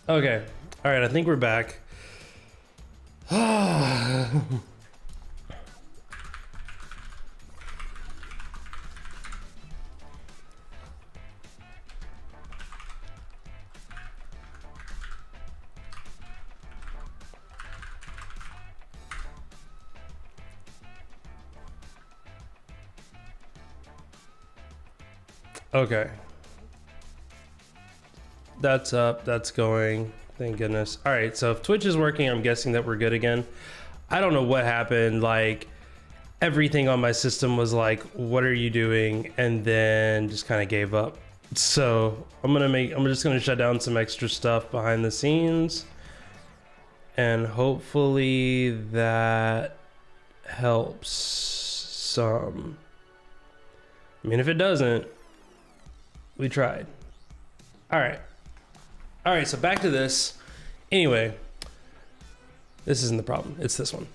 Okay. All right, I think we're back. Okay. That's up, that's going. Thank goodness. All right, so if Twitch is working, I'm guessing that we're good again. I don't know what happened. Like, everything on my system was like, what are you doing? And then just kind of gave up. So I'm just gonna shut down some extra stuff behind the scenes. And hopefully that helps some. I mean, if it doesn't, we tried. All right, so back to this. Anyway, this isn't the problem, it's this one.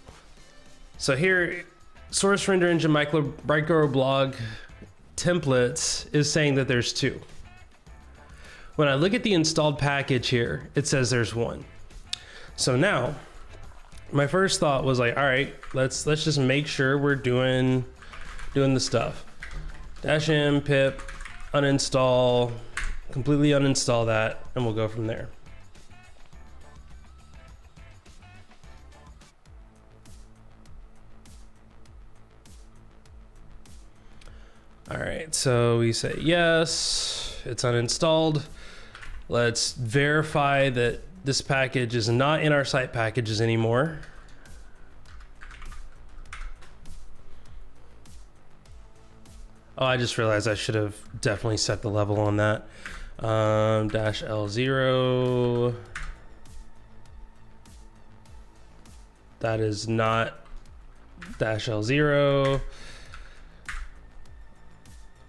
So here, source render engine microblog templates is saying that there's two. When I look at the installed package here, it says there's one. So now, my first thought was like, all right, let's just make sure we're doing the stuff. -m pip uninstall, completely uninstall that, and we'll go from there. All right, so we say yes, it's uninstalled. Let's verify that this package is not in our site packages anymore. Oh, I just realized I should have definitely set the level on that. -L0. That is not -L0.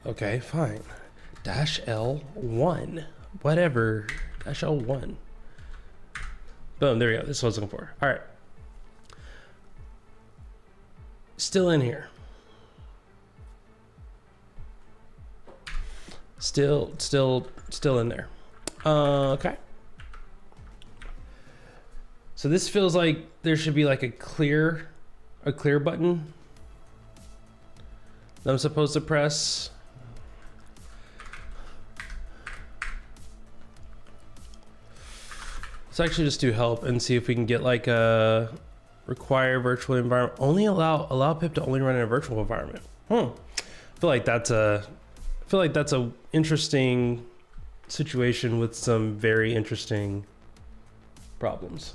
Okay, fine. -L1. Whatever. -L1. Boom, there we go. This is what I was looking for. All right. Still in here. Still in there. Okay. So this feels like there should be like a clear button that I'm supposed to press. Let's actually just do help and see if we can get like a require virtual environment. Only allow pip to only run in a virtual environment. I feel like that's a interesting situation with some very interesting problems.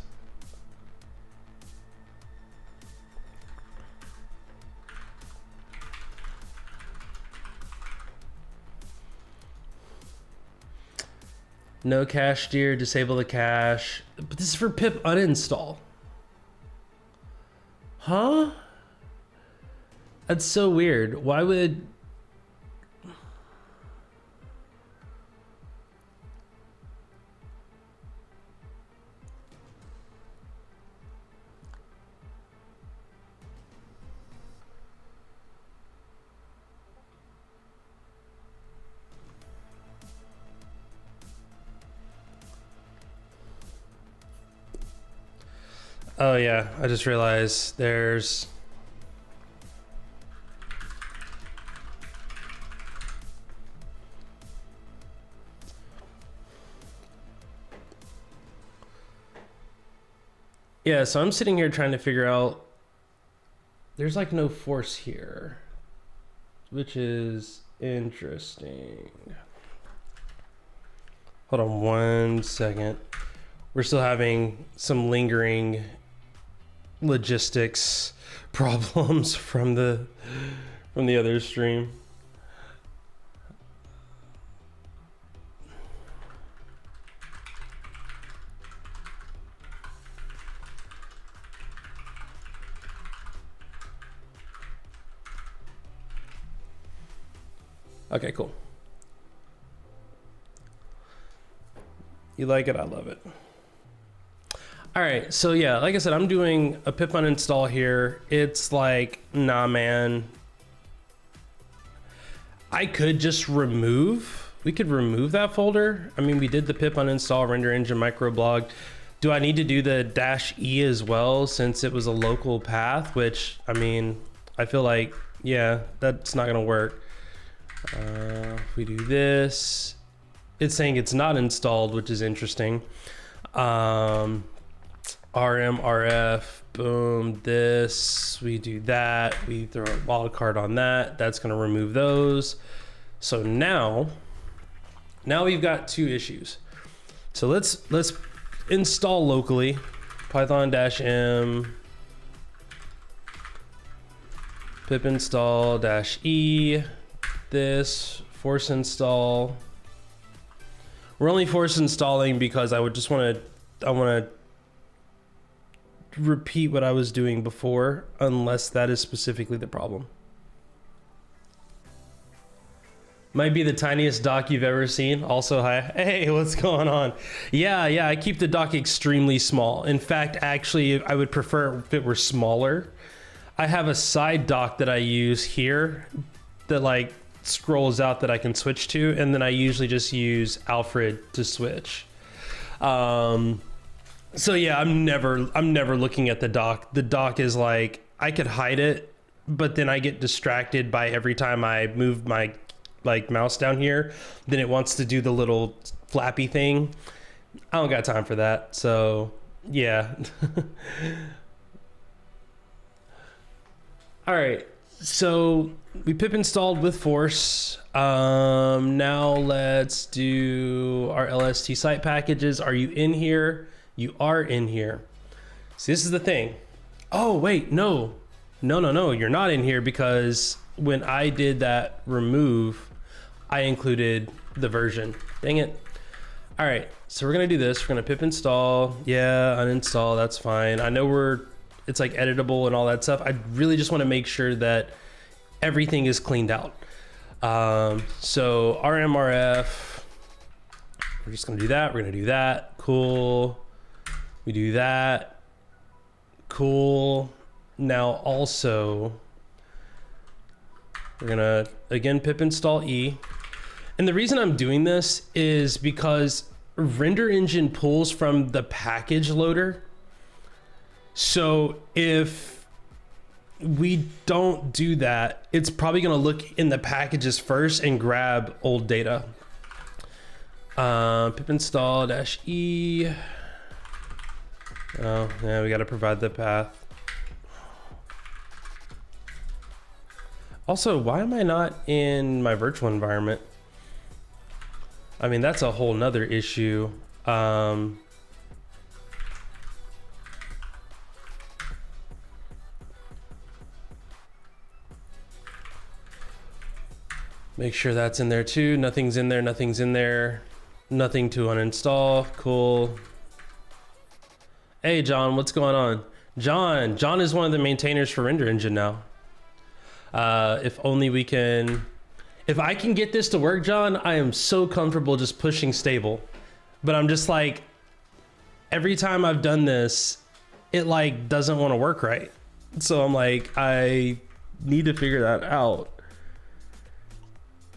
No cache steer, disable the cache. But this is for pip uninstall. Huh? That's so weird. Why would... Oh yeah, I just realized there's... Yeah, so I'm sitting here trying to figure out, there's like no force here, which is interesting. Hold on 1 second. We're still having some lingering logistics problems from the other stream. Okay, cool. You like it, I love it. All right, so yeah, like I said, I'm doing a pip uninstall here. It's like, nah, man. I could just remove remove that folder. I mean, we did the pip uninstall render engine microblog. Do I need to do the -E as well since it was a local path? Which, I mean, I feel like, yeah, that's not gonna work. If we do this, it's saying it's not installed, which is interesting. RMRF, boom, this, we do that, we throw a wildcard on that, that's gonna remove those. So now we've got two issues. So let's install locally, python-m pip install -e, this, force install. We're only force installing because I want to repeat what I was doing before, unless that is specifically the problem. Might be the tiniest dock you've ever seen. Also, hi. Hey, what's going on? Yeah, I keep the dock extremely small. In fact, actually, I would prefer if it were smaller. I have a side dock that I use here that like scrolls out that I can switch to, and then I usually just use Alfred to switch. So yeah, I'm never looking at the dock. The dock is like, I could hide it, but then I get distracted by every time I move my like mouse down here, then it wants to do the little flappy thing. I don't got time for that. So yeah. All right, so we pip installed with force. Now let's do our LST site packages. Are you in here? You are in here. So this is the thing. Oh wait, no, you're not in here, because when I did that remove, I included the version. Dang it. All right, so we're gonna do this. We're gonna pip install. Yeah, uninstall, that's fine. I know it's like editable and all that stuff. I really just wanna make sure that everything is cleaned out. So RMRF, we're just gonna do that. We're gonna do that, cool. We do that, cool. Now also, we're gonna, again, pip install E. And the reason I'm doing this is because render engine pulls from the package loader. So if we don't do that, it's probably gonna look in the packages first and grab old data. Pip install -E. Oh, yeah, we gotta provide the path. Also, why am I not in my virtual environment? I mean, that's a whole nother issue. Make sure that's in there too. Nothing's in there, nothing's in there. Nothing to uninstall, cool. Hey John, what's going on? John is one of the maintainers for Render Engine now. If only we can, if I can get this to work, John, I am so comfortable just pushing stable. But I'm just like, every time I've done this, it like doesn't want to work right. So I'm like, I need to figure that out.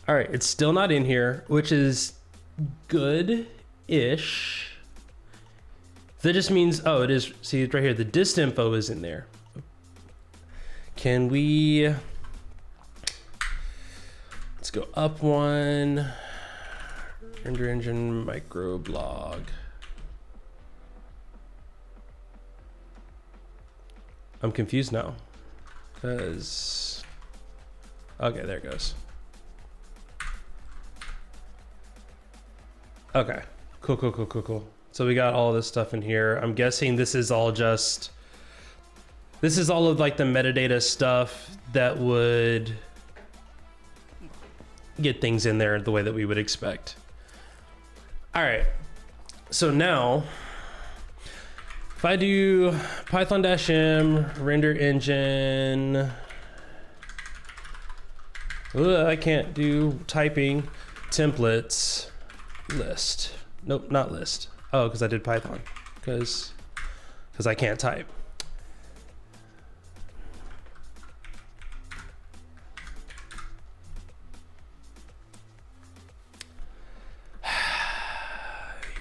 All right, it's still not in here, which is good-ish. That just means, oh, it is, see it right here, the dist info is in there. Can we, let's go up one, render engine microblog. I'm confused now, because, okay, there it goes. Okay, cool. So we got all this stuff in here. I'm guessing this is all just, this is all of like the metadata stuff that would get things in there the way that we would expect. All right, so now if I do python-m render engine, I can't do typing, templates, list. Nope, not list. Oh, because I did Python, because I can't type.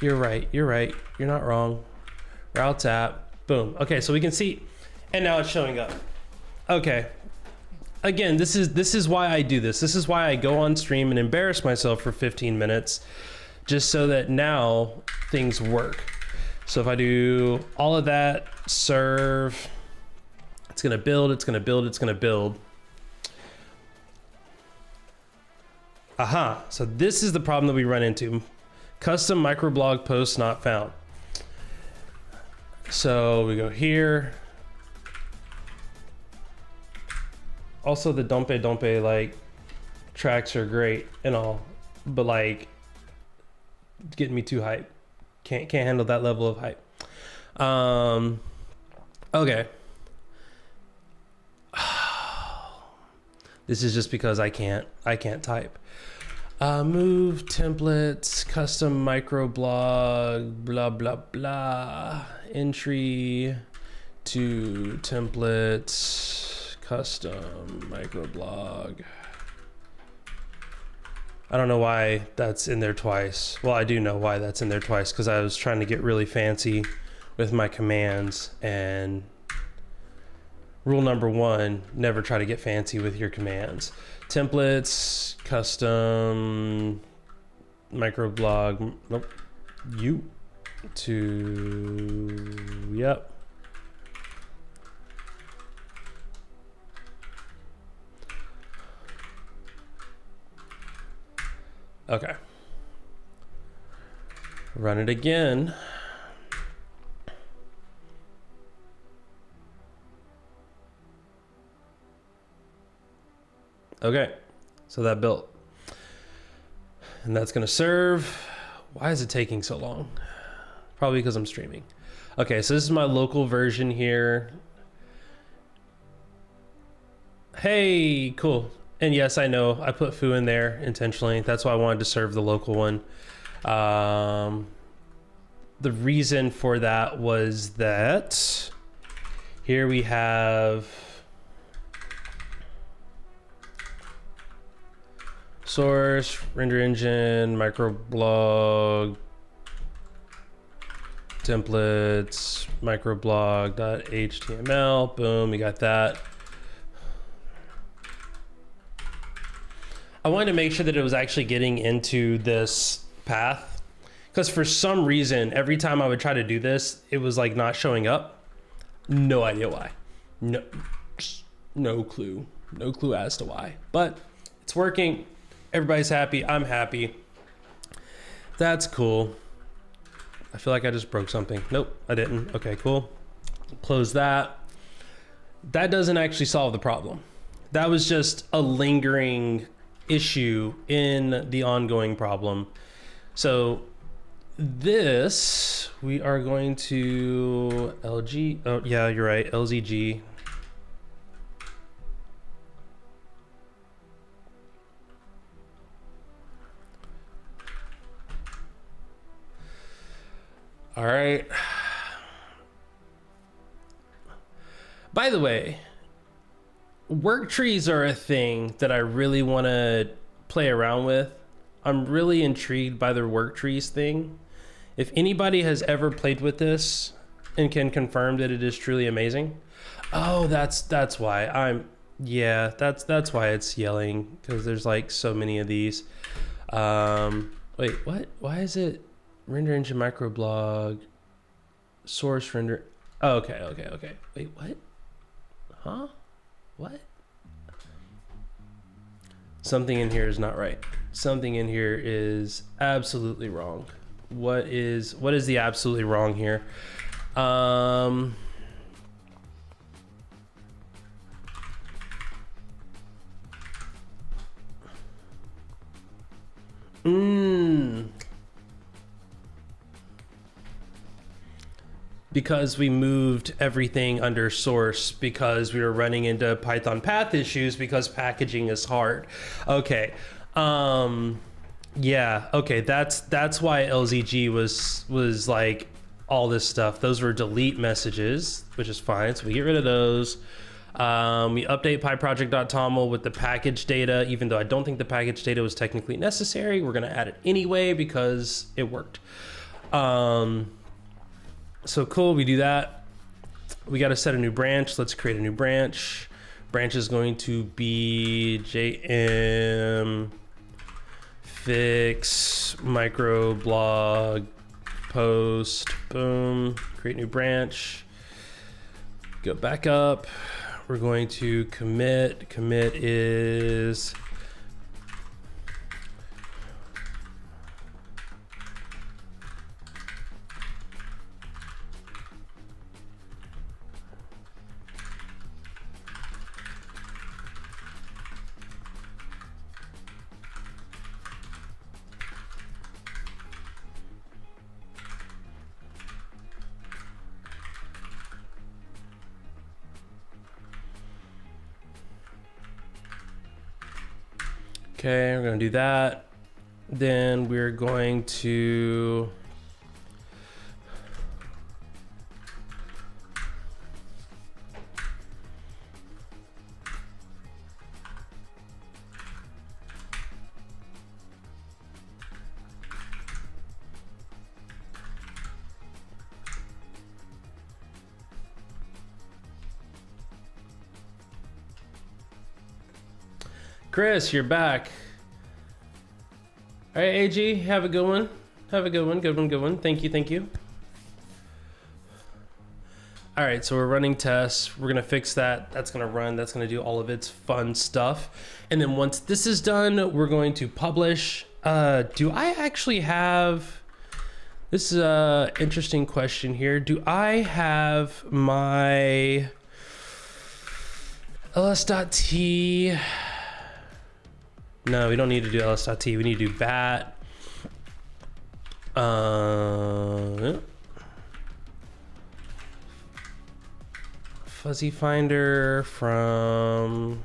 You're right. You're right. You're not wrong. Routes app. Boom. Okay, so we can see, and now it's showing up. Okay. Again, this is why I do this. This is why I go on stream and embarrass myself for 15 minutes, just so that now things work. So if I do all of that, serve, it's gonna build, it's gonna build, it's gonna build. Aha, so this is the problem that we run into. Custom microblog posts not found. So we go here. Also the Dompe like tracks are great and all, but like getting me too hype. Can't handle that level of hype. Okay. This is just because I can't type. Move templates, custom microblog, blah, blah, blah. Entry to templates, custom microblog. I don't know why that's in there twice. Well, I do know why that's in there twice, because I was trying to get really fancy with my commands, and rule number 1, never try to get fancy with your commands. Templates, custom microblog, nope, yep. Okay. Run it again. Okay, so that built. And that's gonna serve. Why is it taking so long? Probably because I'm streaming. Okay, so this is my local version here. Hey, cool. And yes, I know I put foo in there intentionally. That's why I wanted to serve the local one. The reason for that was that here we have source, render engine, microblog, templates, microblog.html. Boom, we got that. I wanted to make sure that it was actually getting into this path, because for some reason, every time I would try to do this, it was like not showing up. No idea why. No clue. No clue as to why, but it's working. Everybody's happy. I'm happy. That's cool. I feel like I just broke something. Nope, I didn't. Okay, cool. Close that. That doesn't actually solve the problem. That was just a lingering issue in the ongoing problem. So this, we are going to LG. Oh yeah, you're right. LZG. All right. By the way, work trees are a thing that I really want to play around with. I'm really intrigued by the work trees thing. If anybody has ever played with this and can confirm that it is truly amazing. Oh, that's why that's why it's yelling, because there's like so many of these. Wait, what? Why is it render engine microblog source render? Oh, okay. Wait, what? Huh? What? Something in here is not right. Something in here is absolutely wrong. What is the absolutely wrong here? Because we moved everything under source because we were running into Python path issues because packaging is hard. Okay. Yeah, okay, that's why LZG was like all this stuff. Those were delete messages, which is fine. So we get rid of those. We update pyproject.toml with the package data, even though I don't think the package data was technically necessary. We're gonna add it anyway because it worked. So cool, we do that. We got to set a new branch. Let's create a new branch. Branch is going to be JM fix microblog post. Boom. Create new branch. Go back up. We're going to commit. Commit is okay, we're going to do that. Then we're going to Chris, you're back. All right, AG, have a good one. Have a good one, good one, good one. Thank you, thank you. All right, so we're running tests. We're gonna fix that. That's gonna run. That's gonna do all of its fun stuff. And then once this is done, we're going to publish. Do I actually have, this is a interesting question here. Do I have my ls.t? No, we don't need to do ls.t. We need to do bat. Fuzzy finder from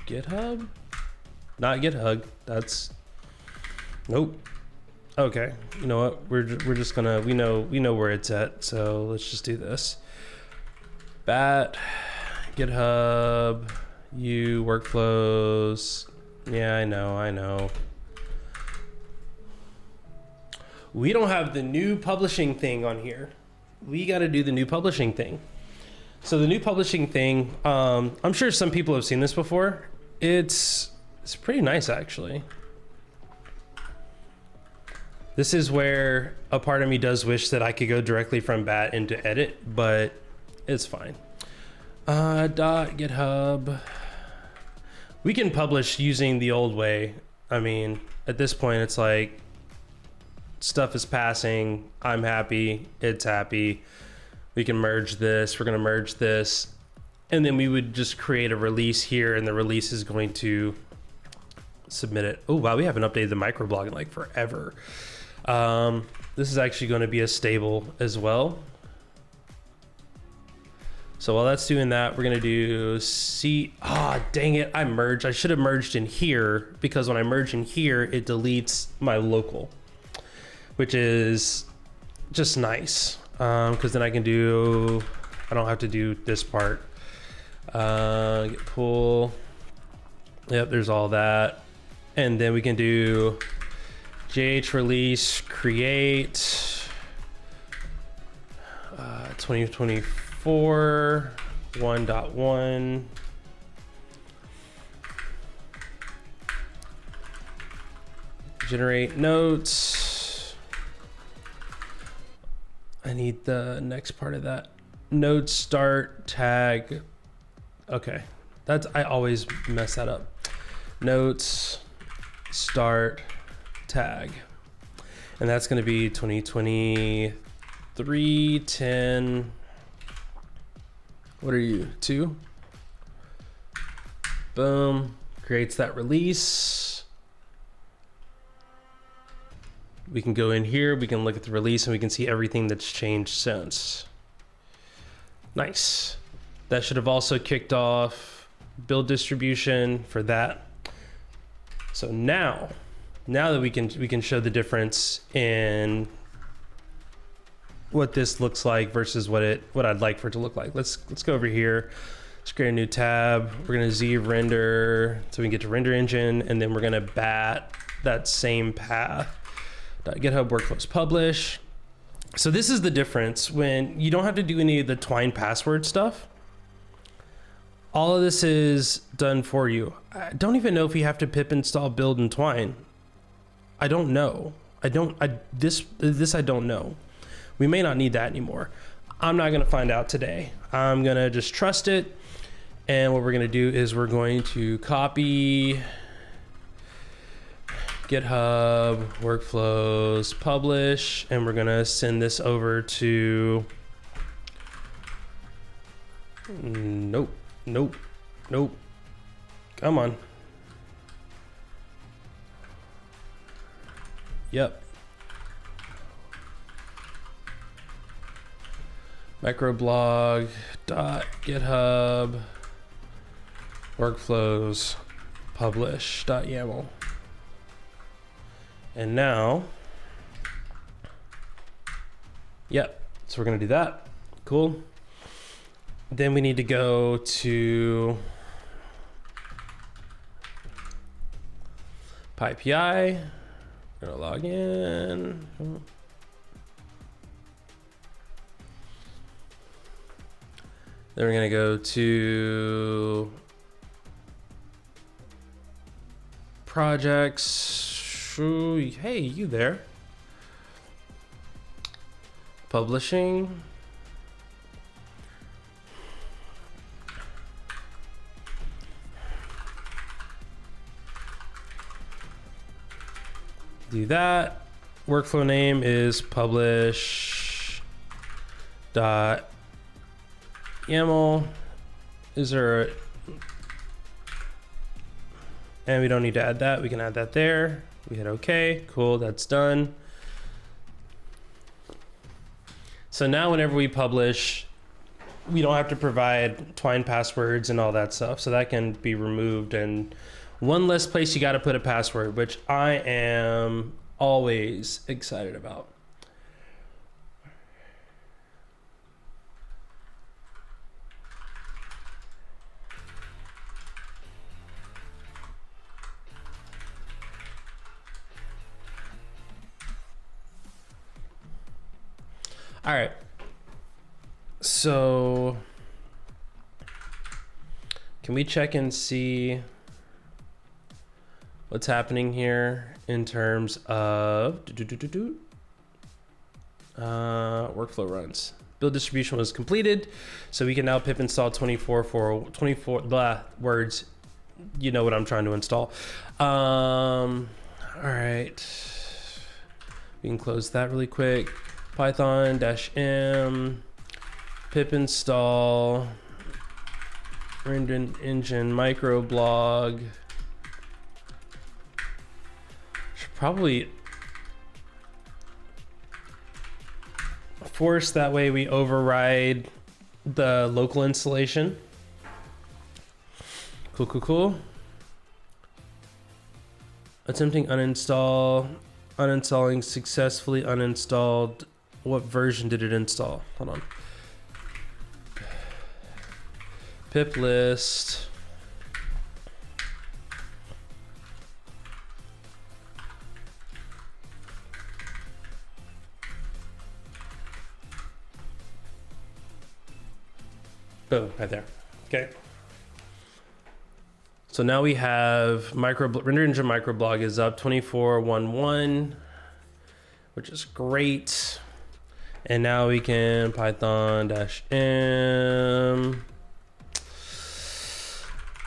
.github? Not GitHub. That's nope. Okay. You know what? We're just gonna we know where it's at. So let's just do this. Bat GitHub. Workflows. Yeah, I know. We don't have the new publishing thing on here. We got to do the new publishing thing. So the new publishing thing, I'm sure some people have seen this before. It's pretty nice, actually. This is where a part of me does wish that I could go directly from bat into edit, but it's fine. .github. We can publish using the old way. I mean, at this point, it's like stuff is passing. I'm happy. It's happy. We can merge this. We're going to merge this. And then we would just create a release here, and the release is going to submit it. Oh, wow. We haven't updated the microblog in like forever. This is actually going to be a stable as well. So while that's doing that, we're gonna do C. Dang it, I merged. I should have merged in here, because when I merge in here, it deletes my local, which is just nice. Because then I can do, I don't have to do this part. Get pull. Yep, there's all that. And then we can do JH release, create 2024 1.1. Generate notes. I need the next part of that. Node start tag. Okay, that's, I always mess that up. Notes start tag, and that's going to be 2023-10. What are you, 2? Boom, creates that release. We can go in here, we can look at the release, and we can see everything that's changed since. Nice. That should have also kicked off build distribution for that. So now that we can show the difference in what this looks like versus what I'd like for it to look like. Let's go over here. Let's create a new tab. We're gonna Z render so we can get to render engine, and then we're gonna bat that same path. GitHub workflows publish. So this is the difference when you don't have to do any of the Twine password stuff. All of this is done for you. I don't even know if you have to pip install build and Twine. I don't know. This I don't know. We may not need that anymore. I'm not gonna find out today. I'm gonna just trust it. And what we're gonna do is we're going to copy GitHub workflows publish, and we're gonna send this over to, nope, come on. Yep. Microblog.github workflows publish.yaml. And now, yep, so we're gonna do that. Cool. Then we need to go to PyPI. We're gonna log in. Then we're gonna go to projects. Hey, you there? Publishing. Do that. Workflow name is publish dot YAML. Is there a, and we don't need to add that. We can add that there. We hit OK. Cool. That's done. So now whenever we publish, we don't have to provide Twine passwords and all that stuff. So that can be removed. And one less place you got to put a password, which I am always excited about. All right, so can we check and see what's happening here in terms of workflow runs? Build distribution was completed, so we can now pip install 24 words. You know what I'm trying to install. All right, we can close that really quick. Python-m pip install render engine microblog. Should probably force, that way we override the local installation. Cool. Attempting uninstalling successfully uninstalled. What version did it install? Hold on. Pip list. Boom, right there. Okay. So now we have render engine microblog is up 24.1.1, which is great. And now we can Python-m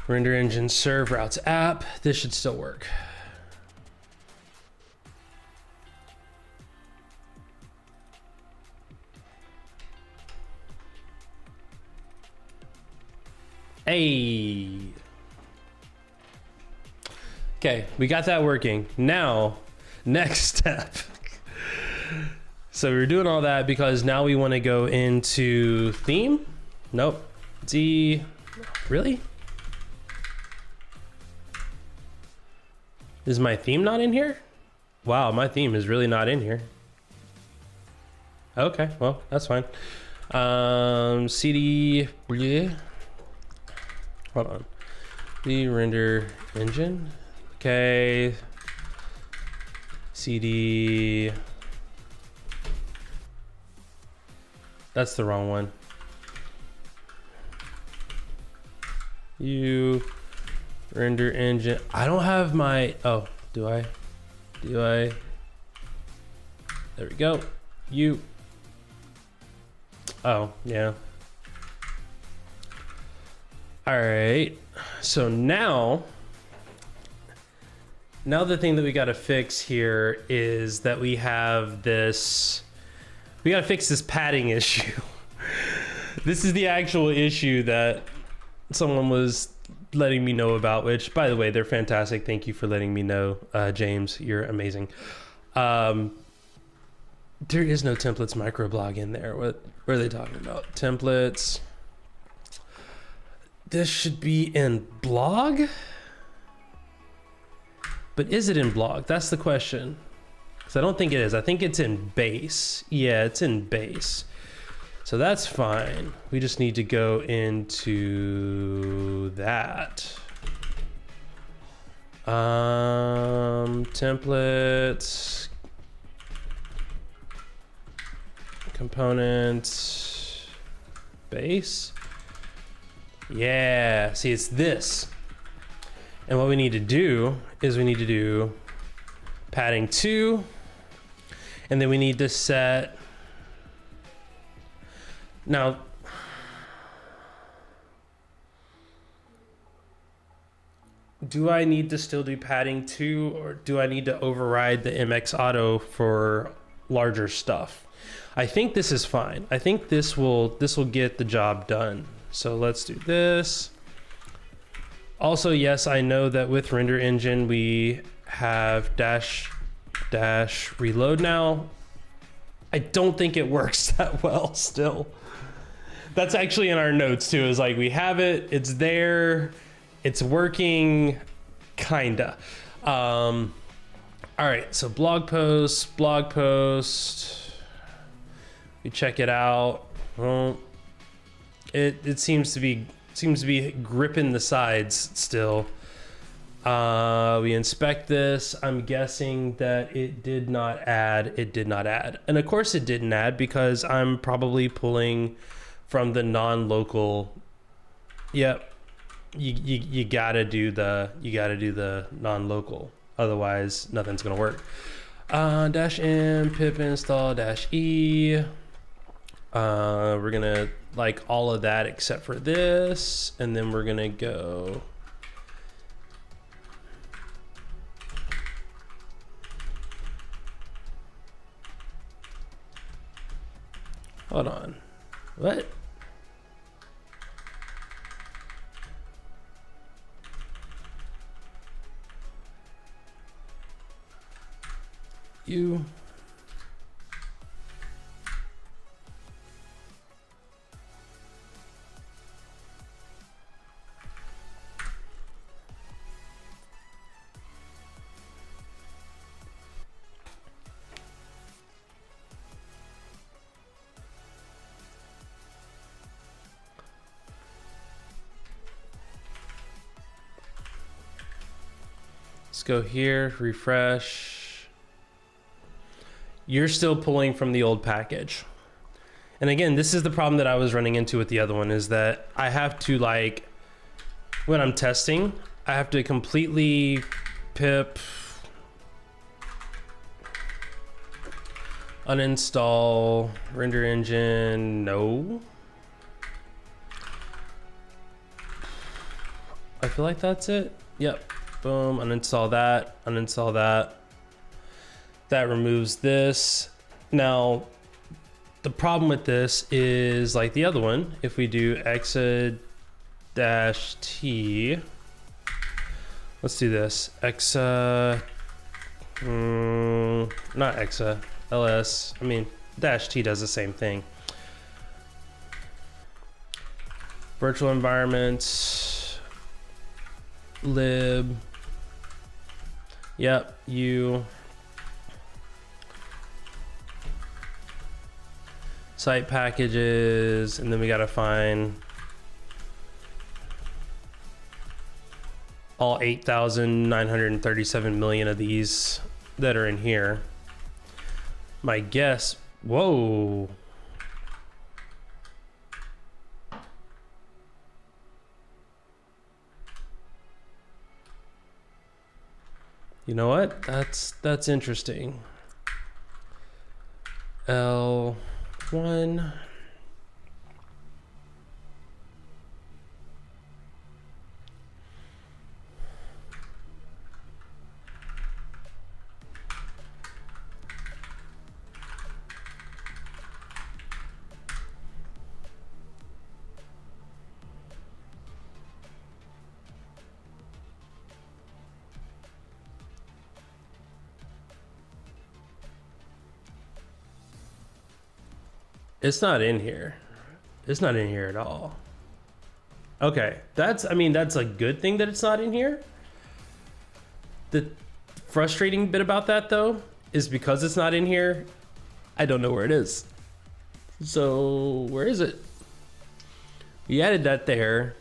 render engine serve routes app. This should still work. Hey. Okay, we got that working. Now, next step. So we're doing all that because now we want to go into theme. Nope. Really? Is my theme not in here? Wow, my theme is really not in here. Okay, well, that's fine. CD, hold on. The render engine. Okay. cd. That's the wrong one. You render engine. I don't have my, oh, do I? There we go. You. Oh, yeah. All right. So now the thing that we got to fix here is that we have this, we got to fix this padding issue. This is the actual issue that someone was letting me know about, which, by the way, they're fantastic. Thank you for letting me know, James. You're amazing. There is no templates microblog in there. What are they talking about? Templates. This should be in blog? But is it in blog? That's the question. Because I don't think it is. I think it's in base. Yeah, it's in base. So that's fine. We just need to go into that. Templates, components, base. Yeah, see, it's this. And what we need to do is we need to do padding 2, and then we need to set. Now, do I need to still do padding 2, or do I need to override the MX Auto for larger stuff? I think this is fine. I think this will get the job done. So let's do this. Also, yes, I know that with render engine we have dash reload now. I don't think it works that well still. That's actually in our notes too, is like we have it, it's there, it's working, kinda. All right, so blog post, we check it out. Well, it seems to be gripping the sides still. We inspect this. I'm guessing that it did not add. And of course it didn't add because I'm probably pulling from the non-local. Yep. You gotta do the non-local. Otherwise nothing's gonna work. -m pip install -e. We're gonna like all of that except for this, and then we're gonna go hold on, what? You let's go here, refresh. You're still pulling from the old package. And again, this is the problem that I was running into with the other one, is that I have to, like, when I'm testing, I have to completely pip uninstall render engine. No. I feel like that's it. Yep. Boom. Uninstall that. Uninstall that. That removes this. Now, the problem with this is like the other one. If we do exa-t, let's do this. Exa, not exa, ls. I mean, -t does the same thing. Virtual environment, lib. Yep, you. Site packages, and then we gotta find all 8,937 million of these that are in here. My guess, whoa. You know what? That's interesting. L1. It's not in here. It's not in here at all. Okay, I mean, that's a good thing that it's not in here. The frustrating bit about that, though, is because it's not in here, I don't know where it is. So, where is it? We added that there.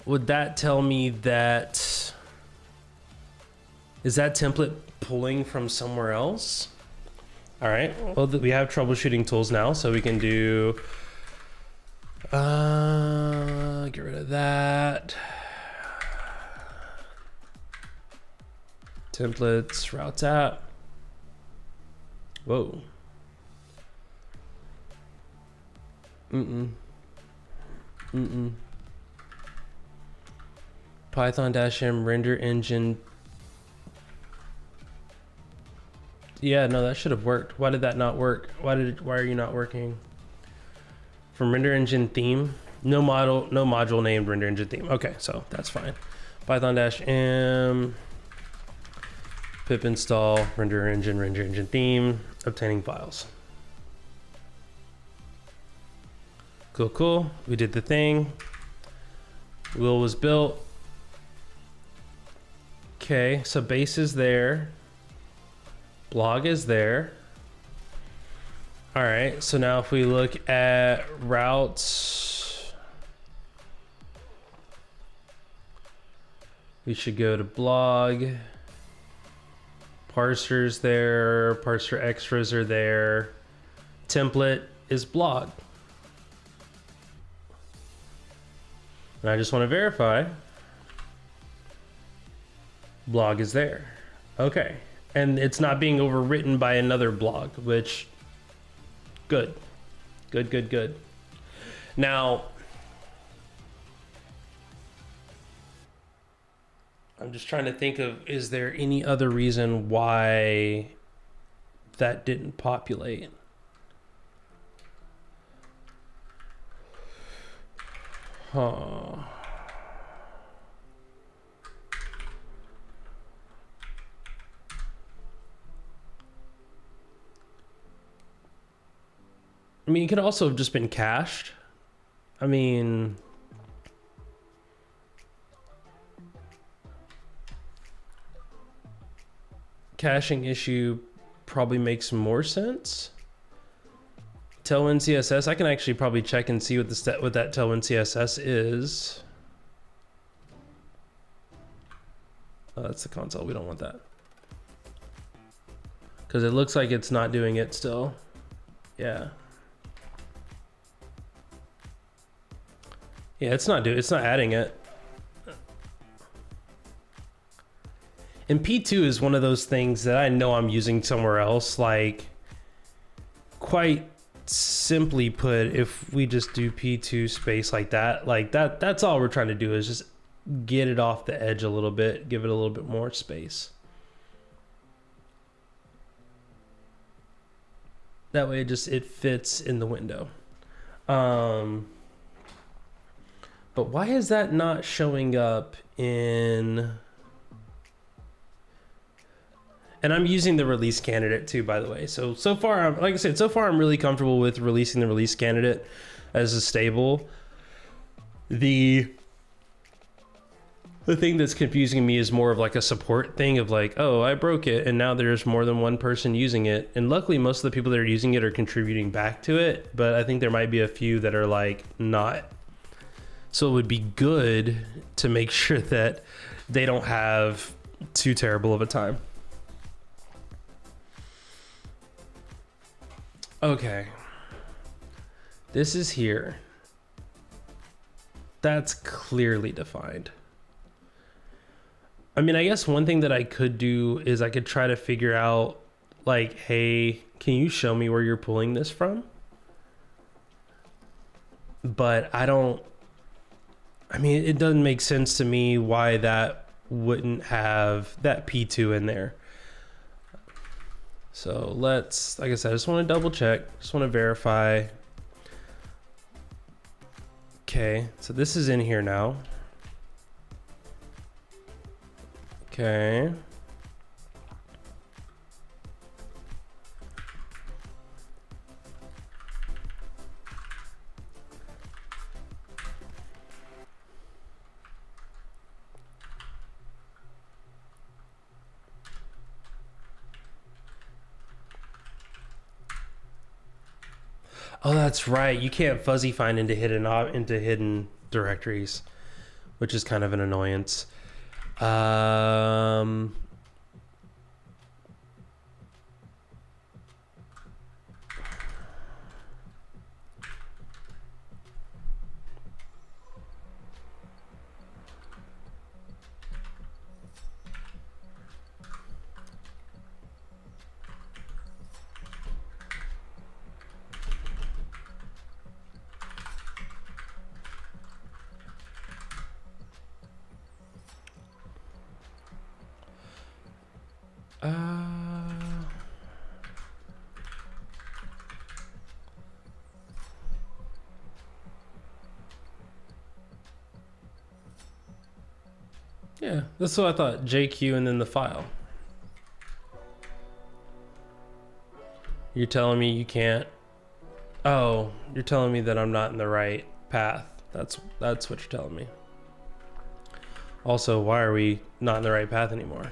Would that tell me that... Is that template pulling from somewhere else? All right, well, we have troubleshooting tools now, so we can do get rid of that. Templates, routes app. Whoa. Python-m render engine. Yeah, no, that should have worked. Why did that not work? Why are you not working? From render engine theme, no module named render engine theme. Okay, so that's fine. Python-m pip install render engine theme, obtaining files. Cool. We did the thing. Wheel was built. Okay, so base is there. Blog is there. All right, so now if we look at routes, we should go to blog. Parsers there, parser extras are there. Template is blog. And I just want to verify. Blog is there. Okay. And it's not being overwritten by another blog, which, good. Now, I'm just trying to think of, is there any other reason why that didn't populate? Huh. I mean, it could also have just been cached. I mean, caching issue probably makes more sense. Tailwind CSS, I can actually probably check and see what what that Tailwind CSS is. Oh, that's the console. We don't want that because it looks like it's not doing it still. Yeah. Yeah, it's not adding it. And P2 is one of those things that I know I'm using somewhere else. Like, quite simply put, if we just do P2 space like that's all we're trying to do is just get it off the edge a little bit, give it a little bit more space. That way it fits in the window. But why is that not showing up in... And I'm using the release candidate too, by the way. So far, like I said, I'm really comfortable with releasing the release candidate as a stable. The thing that's confusing me is more of like a support thing of like, oh, I broke it and now there's more than one person using it. And luckily most of the people that are using it are contributing back to it. But I think there might be a few that are like not. So it would be good to make sure that they don't have too terrible of a time. Okay. This is here. That's clearly defined. I mean, I guess one thing that I could do is I could try to figure out, like, hey, can you show me where you're pulling this from? But I mean, it doesn't make sense to me why that wouldn't have that P2 in there. So let's, like I said, I just want to double check, just want to verify. Okay, so this is in here now. Okay. Oh, that's right. You can't fuzzy find into hidden directories, which is kind of an annoyance. Yeah, that's what I thought. JQ and then the file. You're telling me you can't. Oh, you're telling me that I'm not in the right path. That's what you're telling me. Also, why are we not in the right path anymore?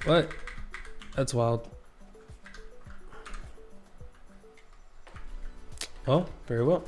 What? That's wild. Oh, very well.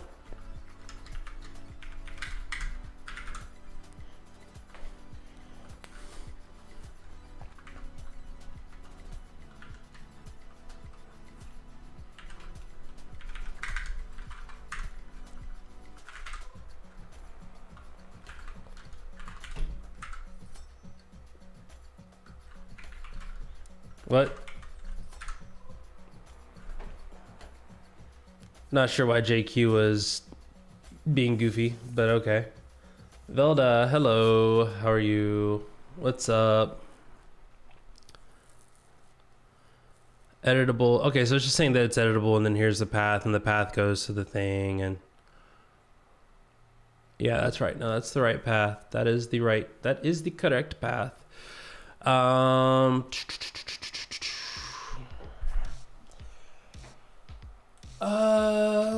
What? Not sure why JQ was being goofy, but okay. Velda, hello. How are you? What's up? Editable. Okay, so it's just saying that it's editable, and then here's the path, and the path goes to the thing, and yeah, that's right. No, that's the right path. That is the correct path.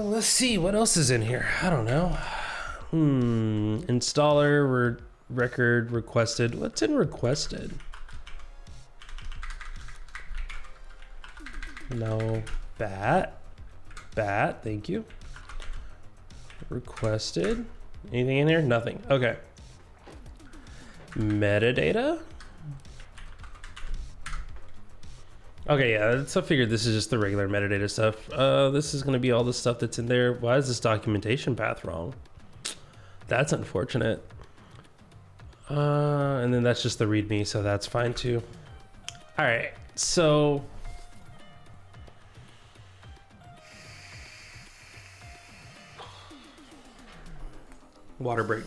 Let's see what else is in here. I don't know. Installer record requested. What's in requested? No. Bat. Thank you. Requested. Anything in there? Nothing. Okay. Metadata. Okay, yeah, so I figured this is just the regular metadata stuff. This is going to be all the stuff that's in there. Why is this documentation path wrong? That's unfortunate. And then that's just the README, so that's fine too. All right, so water break.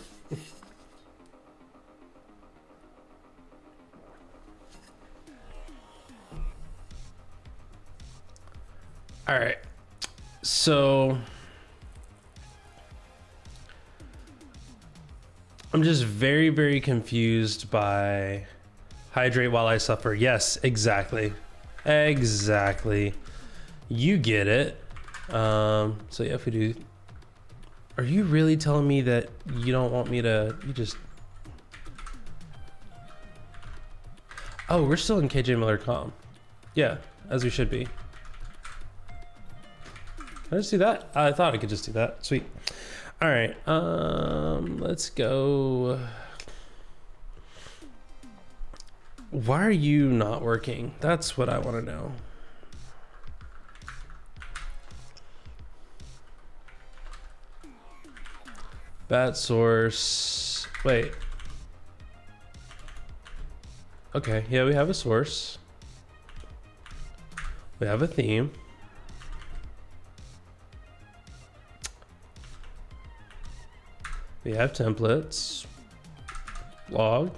All right, so I'm just very, very confused by hydrate while I suffer. Yes, exactly. Exactly. You get it. So yeah, if we do... Are you really telling me that you don't want me to... You just... Oh, we're still in KJ Miller comm. Yeah, as we should be. Can I just do that? I thought I could just do that. Sweet. All right, let's go. Why are you not working? That's what I want to know. Bat source. Wait. Okay, yeah, we have a source. We have a theme. We have templates. Log.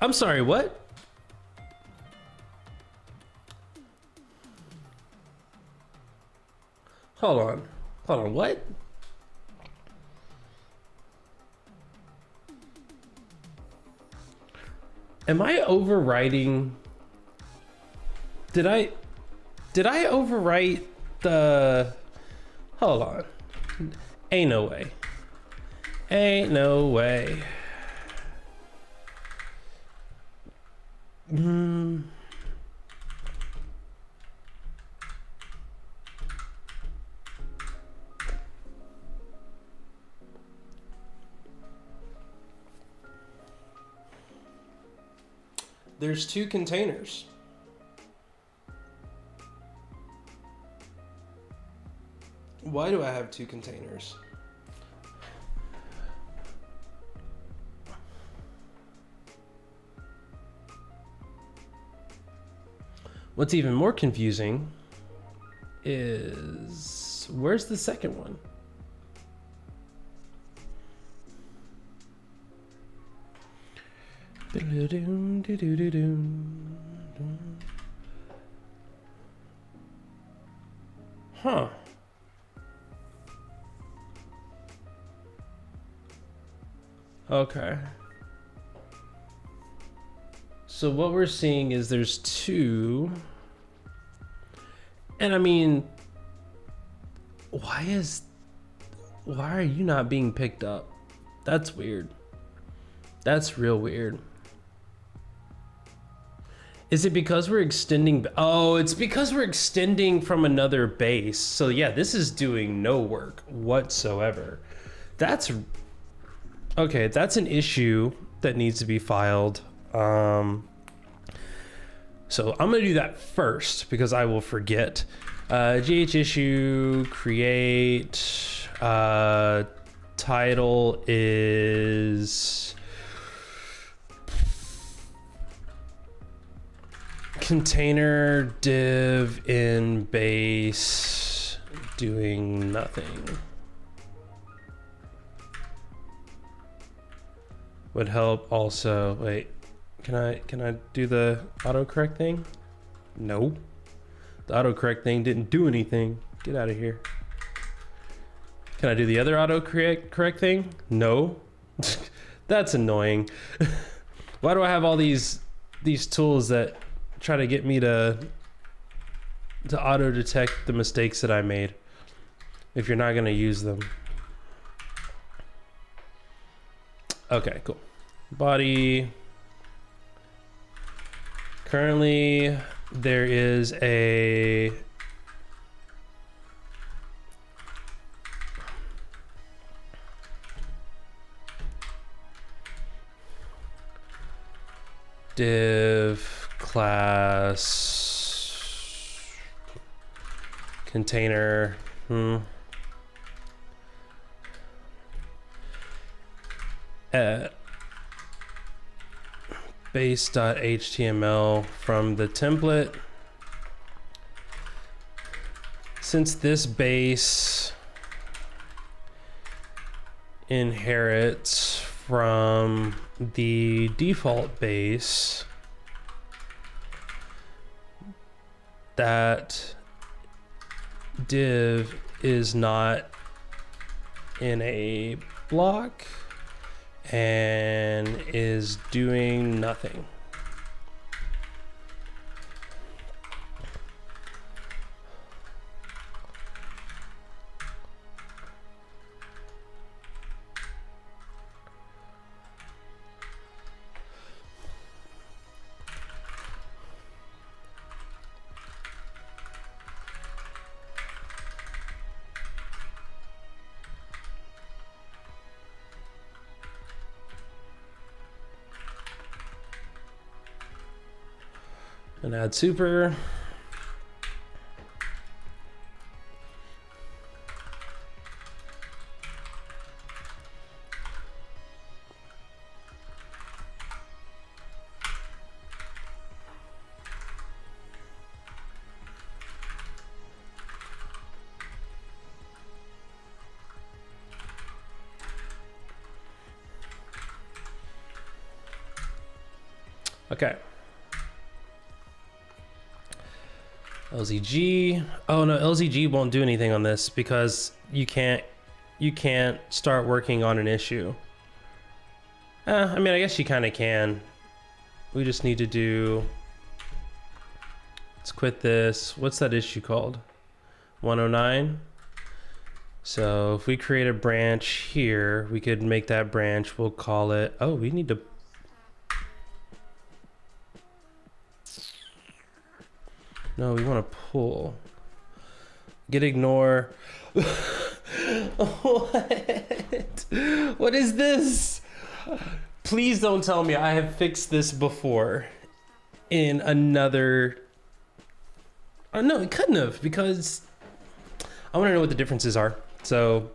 I'm sorry, what? Hold on. Hold on, what? Am I overwriting? Did I overwrite the... Hold on. Ain't no way. Ain't no way. There's 2 containers. Why do I have 2 containers? What's even more confusing is where's the second one? Huh. Okay. So what we're seeing is there's 2. And I mean, why are you not being picked up? That's weird. That's real weird. Is it because we're extending? Oh, it's because we're extending from another base. So yeah, this is doing no work whatsoever. That's okay. That's an issue that needs to be filed. So I'm gonna do that first because I will forget. GH issue create. Title is container div in base doing nothing. Would help also. Wait, can I do the autocorrect thing? No, the autocorrect thing didn't do anything. Get out of here. Can I do the other autocorrect thing? No. That's annoying. Why do I have all these tools that try to get me to auto detect the mistakes that I made if you're not going to use them? Okay, cool. Body. Currently there is a div class container base.html from the template. Since this base inherits from the default base, that div is not in a block and is doing nothing. And add super. Okay. LZG. Oh no, LZG won't do anything on this because you can't start working on an issue. I mean, I guess you kind of can. We just need to do, let's quit this. What's that issue called? 109. So if we create a branch here, we could make that branch, we'll call it, oh, we need to, no, we want to pull. Get ignore. What? What is this? Please don't tell me I have fixed this before in another. Oh, no, it couldn't have, because I want to know what the differences are. So,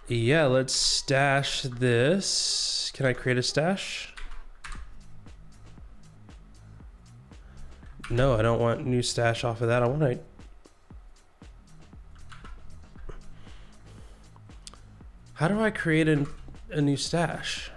yeah, let's stash this. Can I create a stash? No, I don't want new stash off of that. I want to. How do I create a new stash?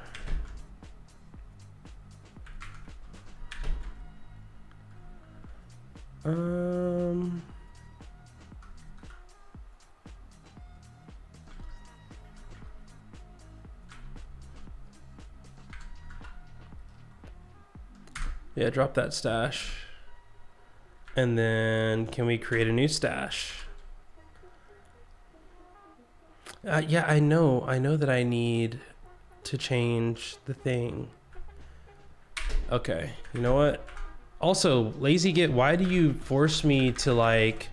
Yeah, drop that stash. And then can we create a new stash? Yeah, I know that I need to change the thing. Okay, you know what? Also, lazy git, why do you force me to like...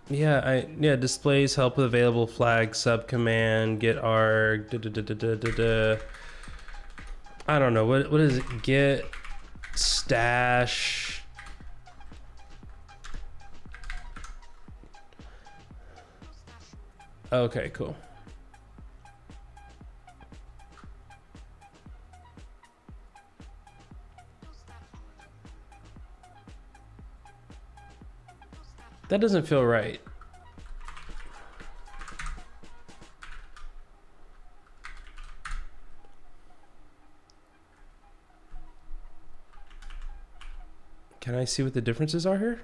Yeah, displays help with available flag subcommand, get arg, I don't know, what is it? Get stash. Okay, cool. That doesn't feel right. Can I see what the differences are here?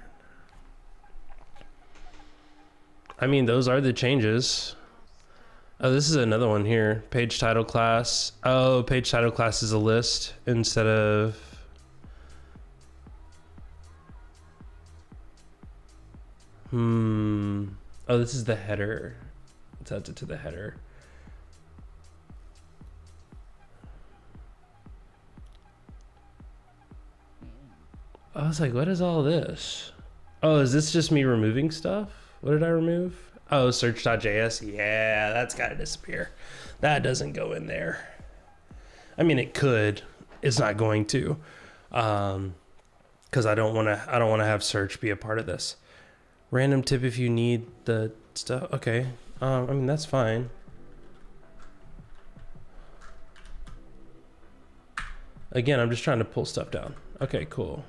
I mean, those are the changes. Oh, this is another one here. Page title class. Oh, page title class is a list instead of... Oh, this is the header. Let's add it to the header. I was like, what is all this? Oh, is this just me removing stuff? What did I remove? Oh, search.js. Yeah, that's got to disappear. That doesn't go in there. I mean, it could. It's not going to, because I don't want to have search be a part of this. Random tip if you need the stuff. Okay. I mean, that's fine. Again, I'm just trying to pull stuff down. Okay, cool.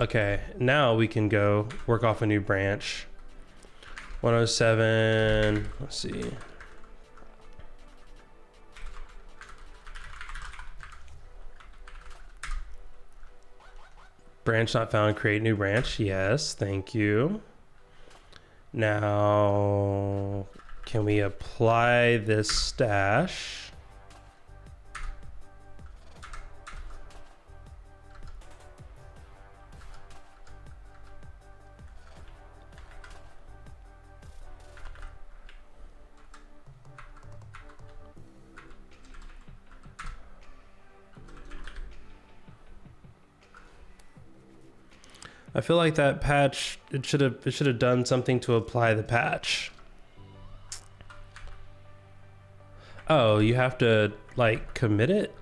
Okay, now we can go work off a new branch. 107, let's see. Branch not found, create new branch. Yes, thank you. Now, can we apply this stash? I feel like that patch, it should have done something to apply the patch. Oh, you have to like commit it?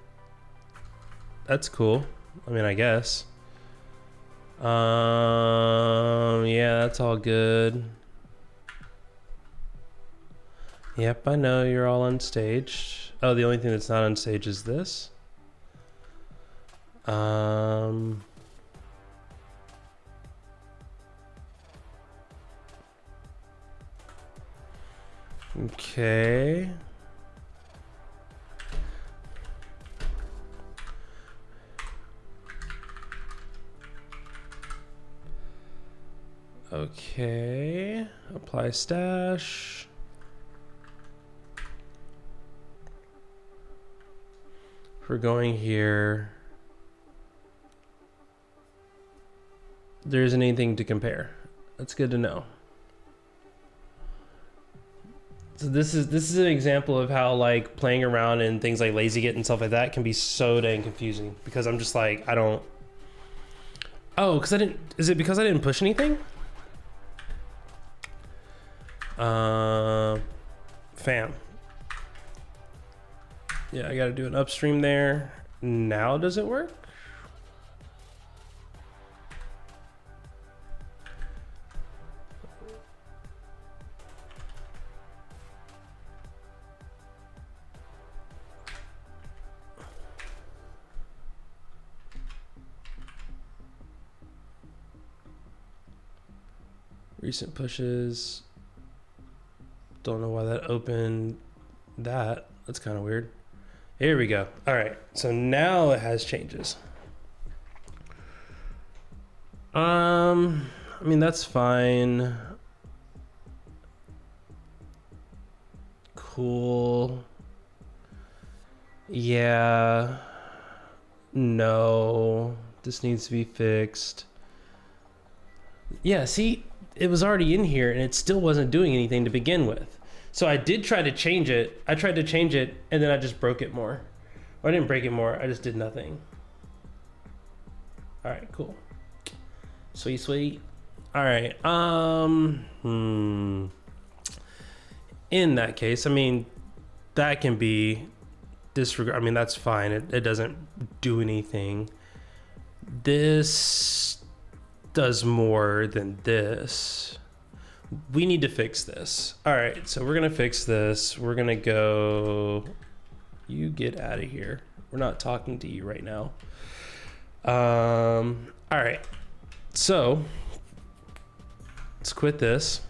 That's cool. I mean, I guess. Yeah, that's all good. Yep, I know you're all unstaged. Oh, the only thing that's not unstaged is this. Okay. Okay. Apply stash. If we're going here, there isn't anything to compare. That's good to know. So this is an example of how like playing around in things like lazy git and stuff like that can be so dang confusing, because I'm just like, I don't. Oh, because I didn't. Is it because I didn't push anything? Fam. Yeah, I got to do an upstream there. Now does it work? Recent pushes. Don't know why that opened that. That's kind of weird. Here we go. All right. So now it has changes. I mean, that's fine. Cool. Yeah. No. This needs to be fixed. Yeah, see? It was already in here and it still wasn't doing anything to begin with. So I did try to change it. I tried to change it and then I just broke it more. Or I didn't break it more, I just did nothing. All right, cool. Sweet, sweet. All right, in that case, I mean, that can be disregard. I mean, that's fine. It doesn't do anything. This does more than this. We need to fix this. All right, so we're gonna fix this. We're gonna go, you get out of here. We're not talking to you right now. All right, so let's quit this.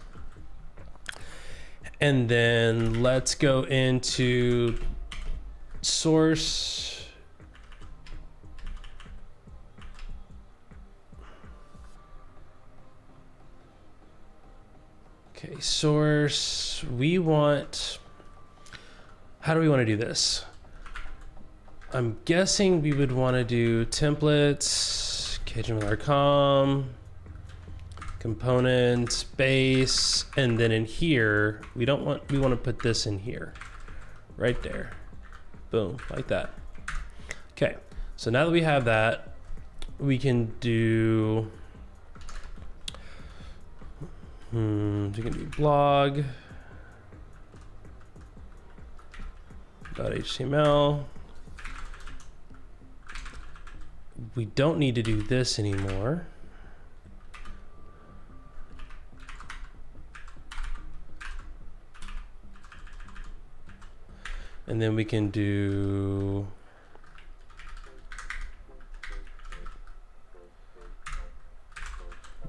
And then let's go into source. Okay, source, we want, how do we want to do this? I'm guessing we would want to do templates, kjml.com, components, base, and then in here, we want to put this in here, right there. Boom, like that. Okay, so now that we have that, we can do, we can do blog .html. We don't need to do this anymore. And then we can do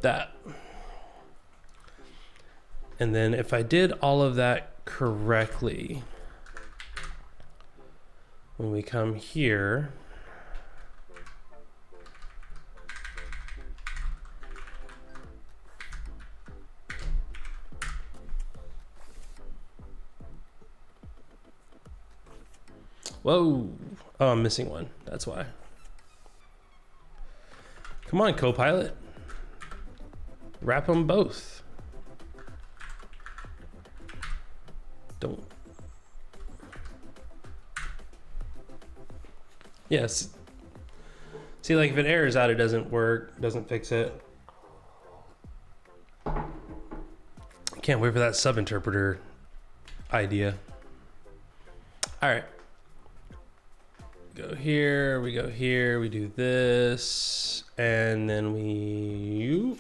that. And then if I did all of that correctly, when we come here, whoa, oh, I'm missing one. That's why. Come on, Copilot. Wrap them both. Don't. Yes. See, like if it errors out, it doesn't work, doesn't fix it. Can't wait for that sub-interpreter idea. All right. Go here, we go here, we do this, and then we...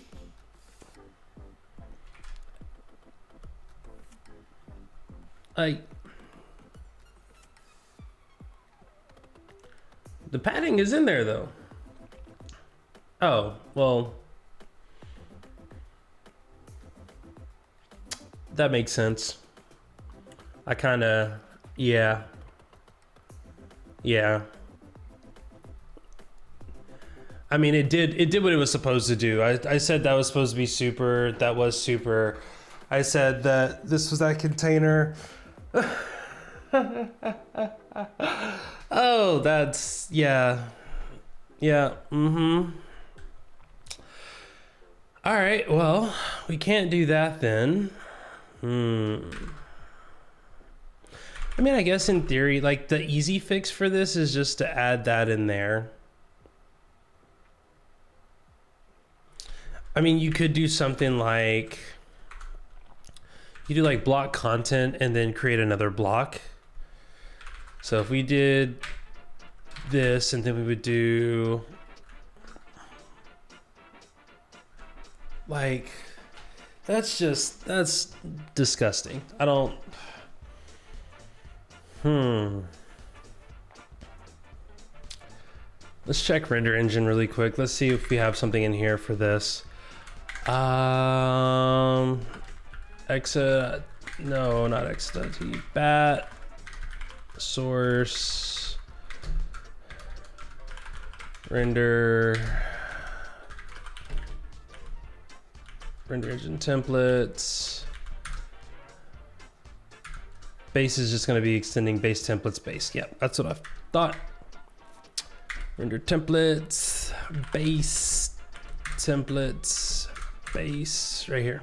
The padding is in there though. Oh, well. That makes sense. I kinda, yeah. Yeah. I mean, it did what it was supposed to do. I said that was supposed to be super, that was super. I said that this was that container. Oh, that's, yeah. Yeah, mm-hmm. All right, well, we can't do that then. I mean, I guess in theory, like the easy fix for this is just to add that in there. I mean, you could do something like, you do like block content and then create another block. So if we did this and then we would do like, that's disgusting. I don't, Let's check render engine really quick. Let's see if we have something in here for this. Exit, no, not exit, bat, source, render engine templates. Base is just going to be extending base templates base. Yep, that's what I thought. Render templates, base templates, base right here.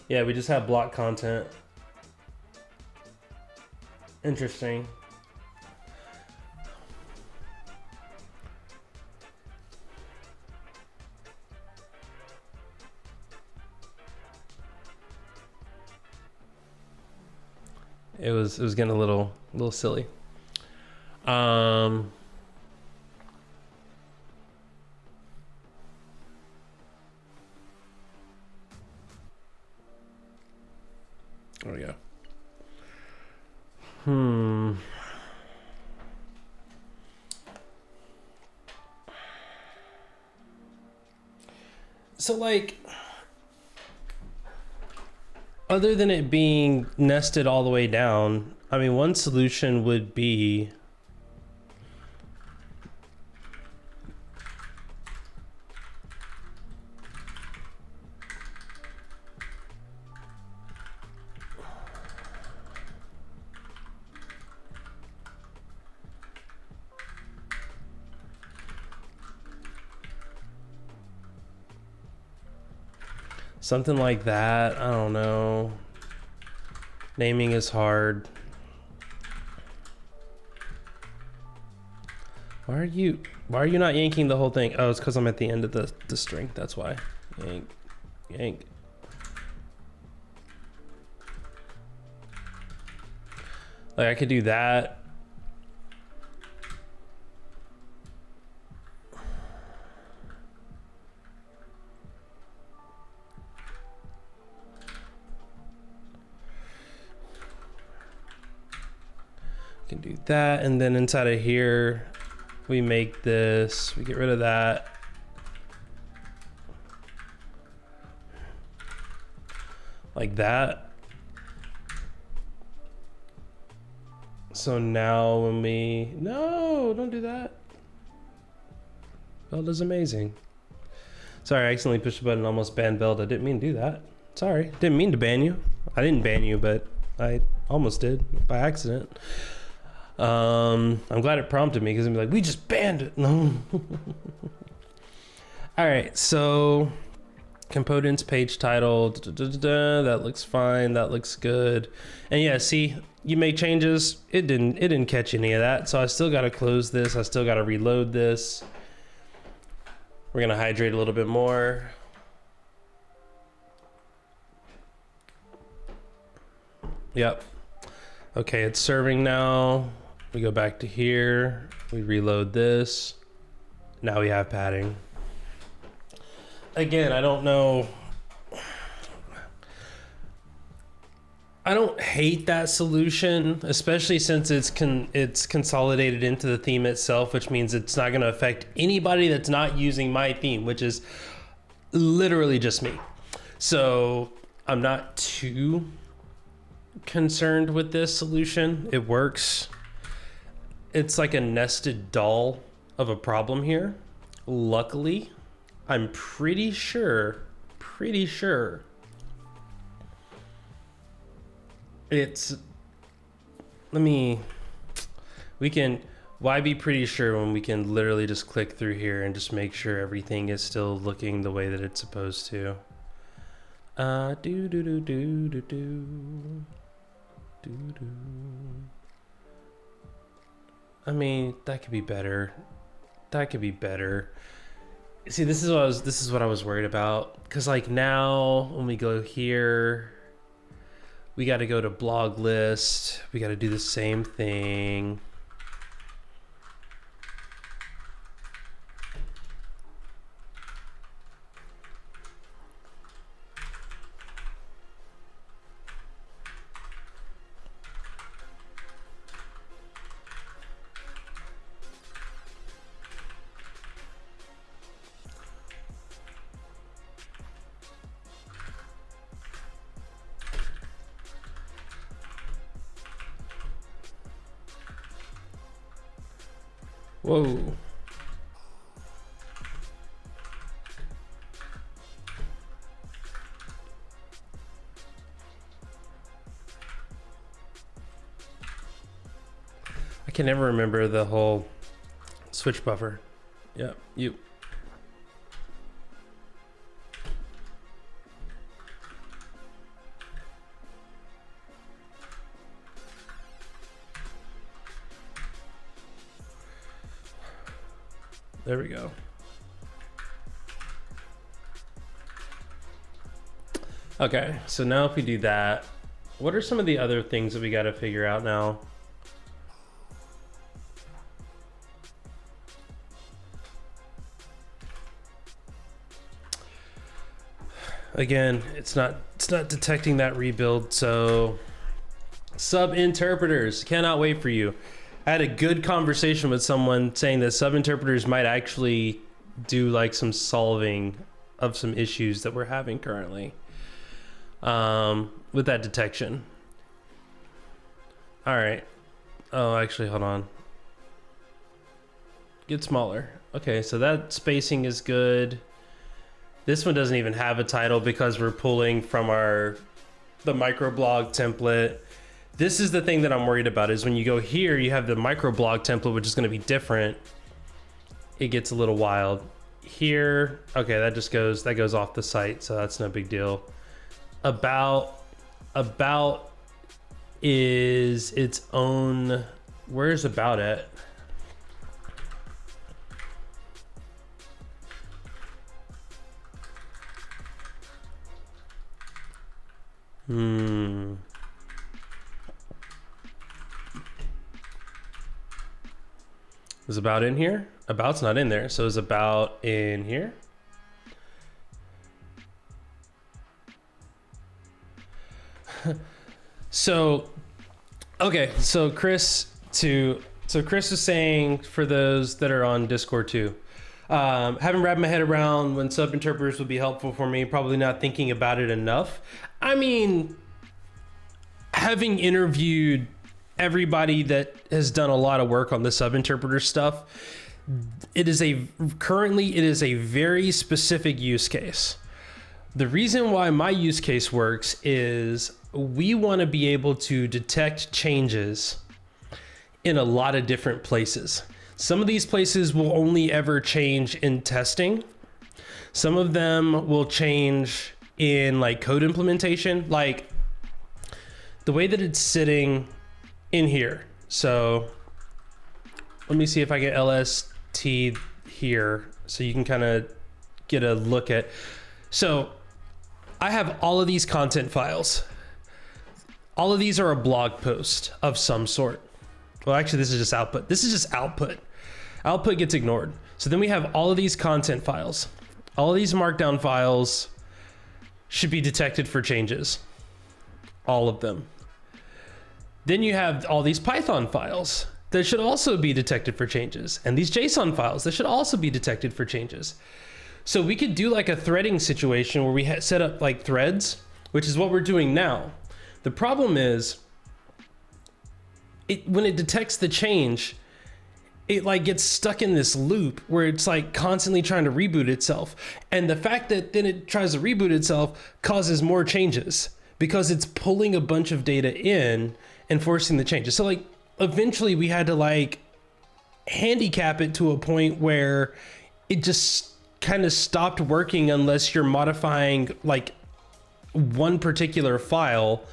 Yeah, we just have block content. Interesting. It was getting a little silly. There we go. So like, other than it being nested all the way down, I mean, one solution would be something like that. I don't know. Naming is hard. Why are you not yanking the whole thing? Oh, it's because I'm at the end of the string. That's why. Yank, yank. Like I could do that. Can do that, and then inside of here we make this, we get rid of that, like that. So now when no, don't do that. Build is amazing. Sorry, I accidentally pushed the button and almost banned build. I didn't mean to do that. Sorry, didn't mean to ban you. I didn't ban you, but I almost did by accident. I'm glad it prompted me because I'm like, we just banned it. No. All right, so components, page title, that looks fine. That looks good. And yeah, see, you make changes. It didn't catch any of that. So I still got to close this. I still got to reload this. We're gonna hydrate a little bit more. Yep. Okay, it's serving now. We go back to here. We reload this. Now we have padding. Again, I don't know. I don't hate that solution, especially since it's consolidated into the theme itself, which means it's not going to affect anybody that's not using my theme, which is literally just me. So I'm not too concerned with this solution. It works. It's like a nested doll of a problem here. Luckily, I'm pretty sure it's, why be pretty sure when we can literally just click through here and just make sure everything is still looking the way that it's supposed to. I mean, that could be better. That could be better. See, this is what I was worried about. Cause like now when we go here, we got to go to blog list. We got to do the same thing. Whoa. I can never remember the whole switch buffer. Yeah, you. There we go. Okay, so now if we do that, what are some of the other things that we got to figure out now? Again, it's not detecting that rebuild, so sub interpreters, cannot wait for you. I had a good conversation with someone saying that sub interpreters might actually do like some solving of some issues that we're having currently with that detection. All right. Oh, actually, hold on. Get smaller. Okay, so that spacing is good. This one doesn't even have a title because we're pulling from the microblog template. This is the thing that I'm worried about, is when you go here, you have the microblog template, which is going to be different. It gets a little wild. Here, okay, that goes off the site, so that's no big deal. About is its own, where's about at? Is about in here? About's not in there, so is about in here? So, okay, so Chris is saying, for those that are on Discord too, Haven't wrapped my head around when sub interpreters would be helpful for me. Probably not thinking about it enough. I mean, having interviewed everybody that has done a lot of work on the sub interpreter stuff, currently it is a very specific use case. The reason why my use case works is we want to be able to detect changes in a lot of different places. Some of these places will only ever change in testing. Some of them will change in like code implementation, like the way that it's sitting in here. So let me see if I get LST here so you can kind of get a look at. So I have all of these content files. All of these are a blog post of some sort. Well, actually, this is just output. This is just output. Output gets ignored. So then we have all of these content files. All of these markdown files should be detected for changes. All of them. Then you have all these Python files that should also be detected for changes. And these JSON files that should also be detected for changes. So we could do like a threading situation where we set up like threads, which is what we're doing now. The problem is, when it detects the change, it like gets stuck in this loop where it's like constantly trying to reboot itself. And the fact that then it tries to reboot itself causes more changes because it's pulling a bunch of data in and forcing the changes. So like eventually we had to like handicap it to a point where it just kind of stopped working unless you're modifying like one particular file,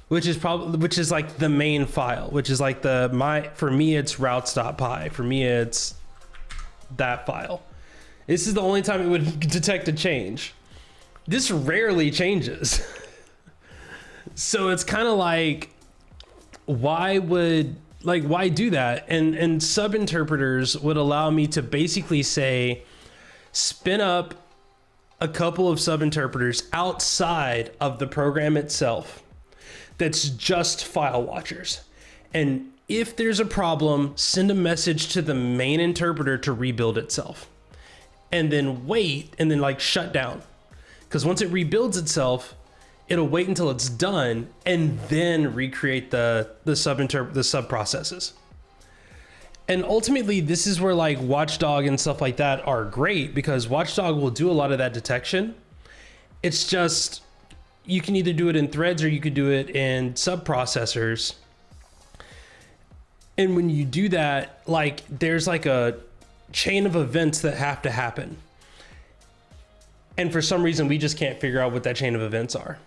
which is like the main file, which is like for me it's routes.py. For me it's that file. This is the only time it would detect a change. This rarely changes. So it's kind of like, why do that? And sub interpreters would allow me to basically say, spin up a couple of sub interpreters outside of the program itself that's just file watchers. And if there's a problem, send a message to the main interpreter to rebuild itself. And then wait, and then like shut down. Because once it rebuilds itself, it'll wait until it's done and then recreate the sub processes. And ultimately, this is where like Watchdog and stuff like that are great, because Watchdog will do a lot of that detection. It's just, you can either do it in threads or you could do it in sub processors. And when you do that, like there's like a chain of events that have to happen. And for some reason, we just can't figure out what that chain of events are.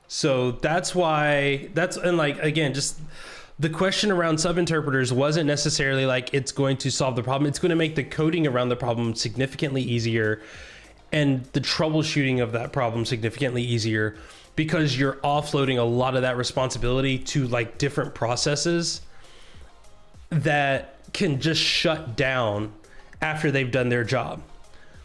So that's why and like, again, just the question around sub interpreters wasn't necessarily like it's going to solve the problem. It's going to make the coding around the problem significantly easier and the troubleshooting of that problem significantly easier, because you're offloading a lot of that responsibility to like different processes that can just shut down after they've done their job.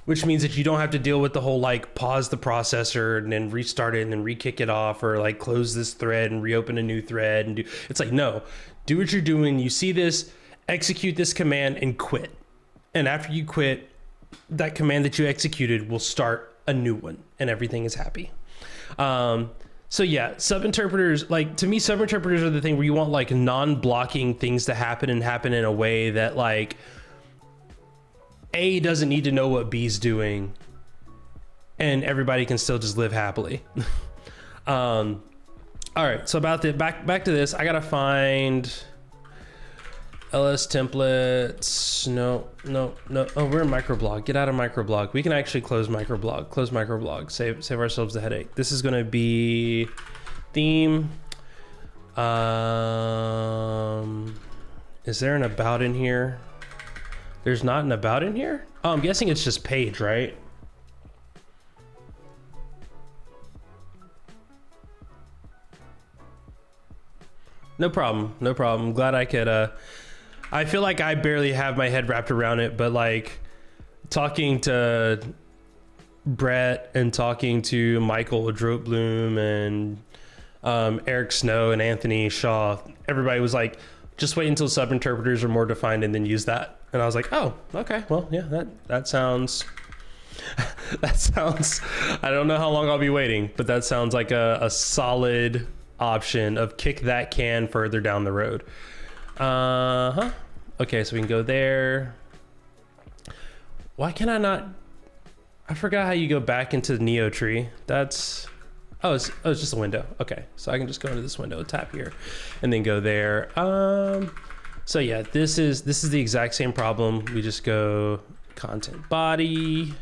Which means that you don't have to deal with the whole like pause the processor and then restart it and then re-kick it off, or like close this thread and reopen a new thread and do. It's like, no, do what you're doing. You see this, execute this command and quit. And after you quit, that command that you executed will start a new one and everything is happy. So yeah, sub interpreters, like to me, sub interpreters are the thing where you want like non-blocking things to happen and happen in a way that like A doesn't need to know what B's doing and everybody can still just live happily. All right, so about the back to this, I gotta find LS templates. No. Oh, we're in microblog. Get out of microblog. We can actually close microblog. Save ourselves the headache. This is gonna be theme. Is there an about in here? There's not an about in here? Oh, I'm guessing it's just page, right? No problem. Glad I could, I feel like I barely have my head wrapped around it, but like talking to Brett and talking to Michael Droopbloom and Eric Snow and Anthony Shaw, everybody was like, just wait until sub interpreters are more defined and then use that. And I was like, oh, okay, well, yeah, that sounds, that sounds, I don't know how long I'll be waiting, but that sounds like a solid option of kick that can further down the road. Okay, so we can go there. Why can I not? I forgot how you go back into the Neo tree. That's, it's just a window. Okay, so I can just go into this window, tap here, and then go there. So yeah, this is the exact same problem. We just go content body.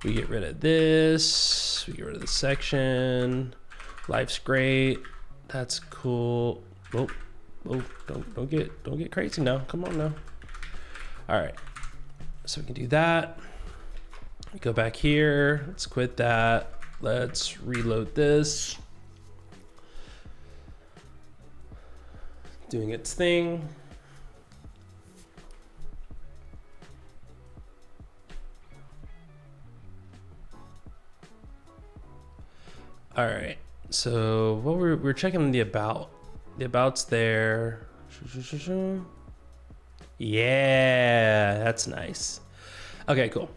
We get rid of this. We get rid of the section. Life's great. That's cool. Oh, don't get crazy now. Come on now. All right. So we can do that. Go back here. Let's quit that. Let's reload this. Doing its thing. All right. So what we're checking the about. The about's there. Yeah, that's nice. Okay, cool.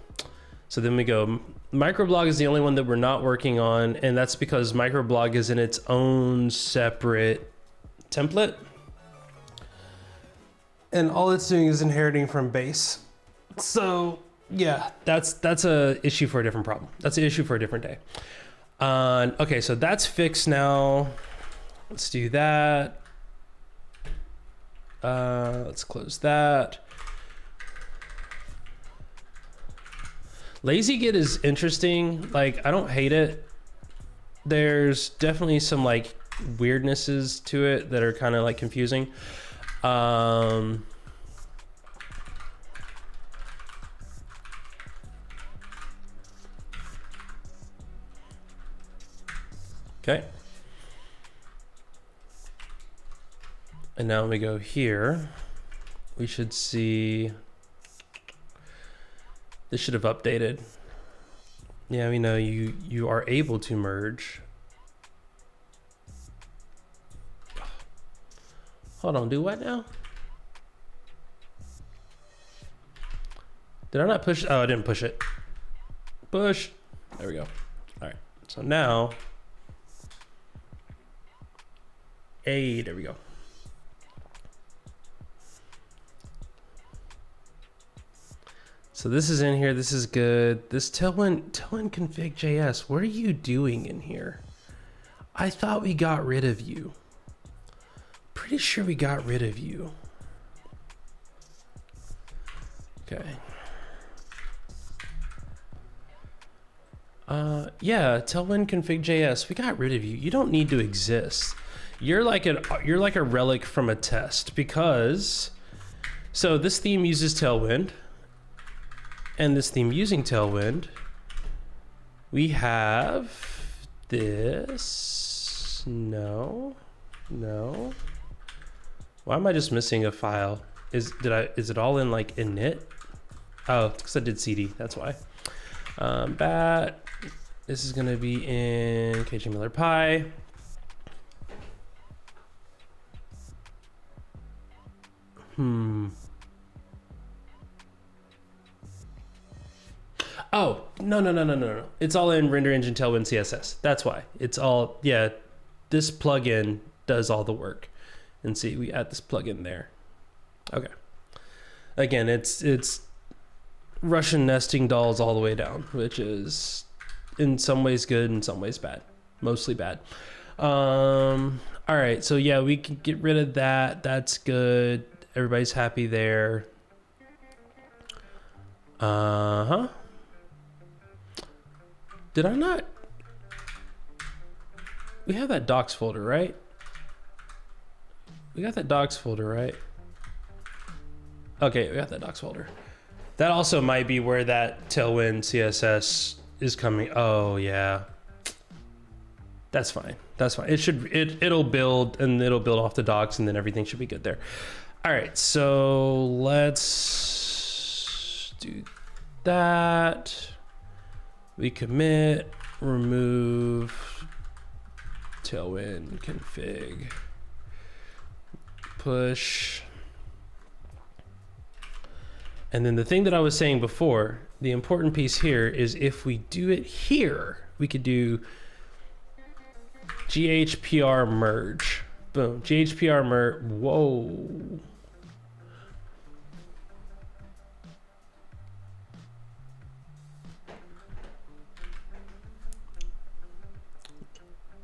So then we go, microblog is the only one that we're not working on, and that's because microblog is in its own separate template. And all it's doing is inheriting from base. So yeah, that's a issue for a different problem. That's an issue for a different day. Okay, so that's fixed now. Let's do that. Let's close that. Lazy Git is interesting. Like, I don't hate it. There's definitely some like weirdnesses to it that are kind of like confusing. Okay. And now when we go here, we should see, this should have updated. Yeah, we know you are able to merge. Hold on, do what now? Did I not push? Oh, I didn't push it. Push. There we go. All right, so now, hey, there we go. So this is in here, this is good. This tailwind config JS, what are you doing in here? I thought we got rid of you. Pretty sure we got rid of you. Okay. Yeah, tailwind config JS, we got rid of you. You don't need to exist. You're like a relic from a test because, so this theme uses Tailwind. And this theme using Tailwind, we have this. No. Why am I just missing a file? Is it all in like init? Oh, because I did CD. That's why. Bat. This is gonna be in KJ Miller Pi. Oh, no. It's all in Render Engine Tailwind CSS. That's why. It's all, yeah, this plugin does all the work. And see, we add this plugin there. Okay. Again, it's Russian nesting dolls all the way down, which is in some ways good, in some ways bad. Mostly bad. All right, so yeah, we can get rid of that. That's good. Everybody's happy there. Did I not? We have that docs folder, right? We got that docs folder, right? Okay, we got that docs folder. That also might be where that Tailwind CSS is coming. Oh yeah, that's fine. That's fine. It'll build and it'll build off the docs and then everything should be good there. All right, so let's do that. We commit, remove, Tailwind config, push. And then the thing that I was saying before, the important piece here is if we do it here, we could do GHPR merge. Boom, GHPR merge, whoa.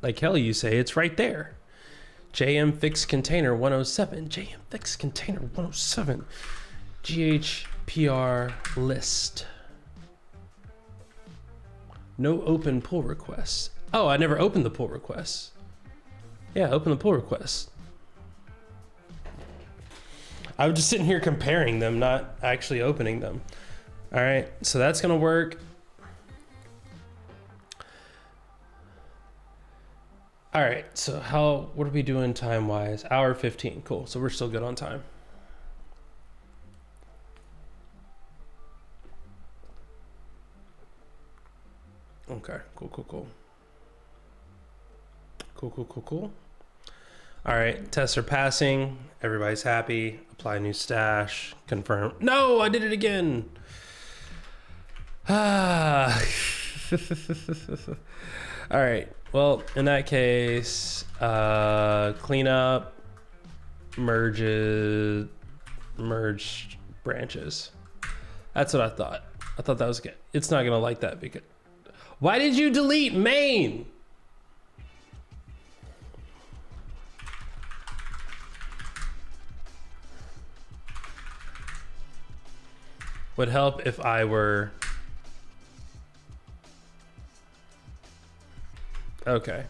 Like hell you say, it's right there. JM fix container 107, JM fix container 107, GHPR list. No open pull requests. Oh, I never opened the pull requests. Yeah, open the pull requests. I was just sitting here comparing them, not actually opening them. All right, so that's gonna work. All right, so what are we doing time-wise? Hour 15, cool. So we're still good on time. Okay, cool. Cool. All right, tests are passing. Everybody's happy. Apply new stash, confirm. No, I did it again. Ah. All right. Well, in that case, clean up, merge branches. That's what I thought. I thought that was good. It's not gonna like that because. Why did you delete main? Would help if I were. Okay,